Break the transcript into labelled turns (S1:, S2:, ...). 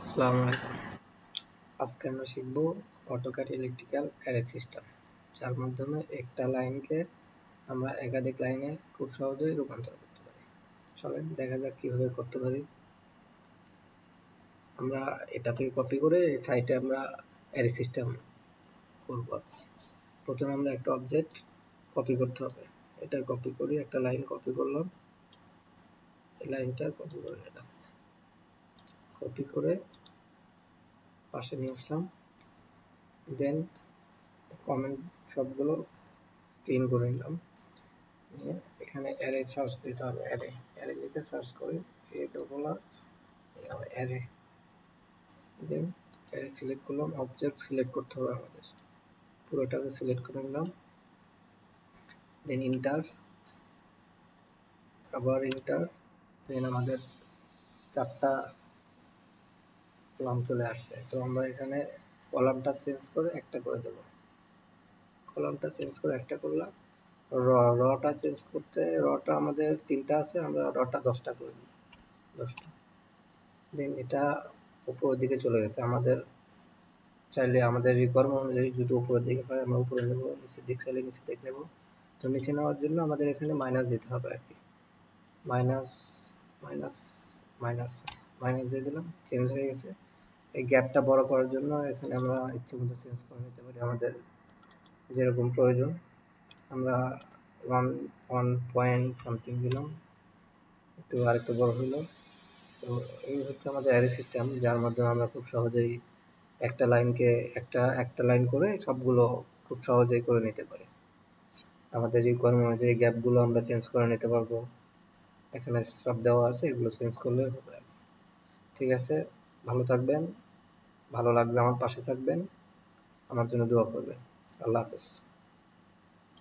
S1: আসসালামু আলাইকুম। আজকে আমরা শিখব অটোক্যাড ইলেকট্রিক্যাল অ্যারে সিস্টেম, যার মাধ্যমে একটা লাইনকে আমরা একাধিক লাইনে খুব সহজেই রূপান্তর করতে পারি। চলেন দেখা যাক কীভাবে করতে পারি। আমরা এটা থেকে কপি করে এই সাইটে আমরা অ্যারে সিস্টেম করব। প্রথমে আমরা একটা অবজেক্ট কপি করতে হবে। এটা কপি করি, একটা লাইন কপি করলাম, এই লাইনটা কপি করে নিলাম, কপি করে পাশে নিয়ে আসলাম। দেন কমেন্ট সবগুলো ক্লিন করে নিলাম, নিয়ে এখানে অ্যারে সার্চ দিতে হবে। অ্যারে লিখে সার্চ করি, অ্যারে। দেন অ্যারে সিলেক্ট করলাম, অবজেক্ট সিলেক্ট করতে হবে আমাদের, পুরোটাকে সিলেক্ট করে নিলাম। দেন ইন্টার, আবার ইন্টার। দেন আমাদের 4টা কলাম চলে আসছে। তো আমরা এখানে কলামটা চেঞ্জ করে একটা করে দেব। কলামটা চেঞ্জ করে একটা করলাম। রটা চেঞ্জ করতে, রটা আমাদের 3টা আছে, আমরা রটা 10টা করে দিই, 10টা। দেন এটা উপরের দিকে চলে গেছে। আমাদের চাইলে আমাদের রিকোয়ারমেন্ট অনুযায়ী যদি উপরের দিকে হয় আমরা উপরে নেব, নিচের দিক চাইলে নিচের দিক নেব। তো নিচে নেওয়ার জন্য আমাদের এখানে মাইনাস দিতে হবে আর কি। মাইনাস মাইনাস মাইনাস মাইনাস দিয়ে দিলাম, চেঞ্জ হয়ে গেছে। এই গ্যাপটা বড় করার জন্য এখানে আমরা ইচ্ছে মতো চেঞ্জ করে নিতে পারি, আমাদের যেরকম প্রয়োজন। আমরা ওয়ান ওয়ান পয়েন্ট সামথিং দিলাম, একটু আরেকটু বড় হলো। তো এই হচ্ছে আমাদের অ্যারে সিস্টেম, যার মাধ্যমে আমরা খুব সহজেই একটা লাইনকে একটা লাইন করে সবগুলো খুব সহজেই করে নিতে পারি। আমাদের রিকোয়ারমেন্ট অনুযায়ী গ্যাপগুলো আমরা চেঞ্জ করে নিতে পারবো। এখানে সব দেওয়া আছে, এগুলো চেঞ্জ করলে হবে আর কি। ঠিক আছে, ভালো থাকবেন, ভালো লাগলে আমার পাশে থাকবেন, আমার জন্য দোয়া করবেন। আল্লাহ হাফেজ।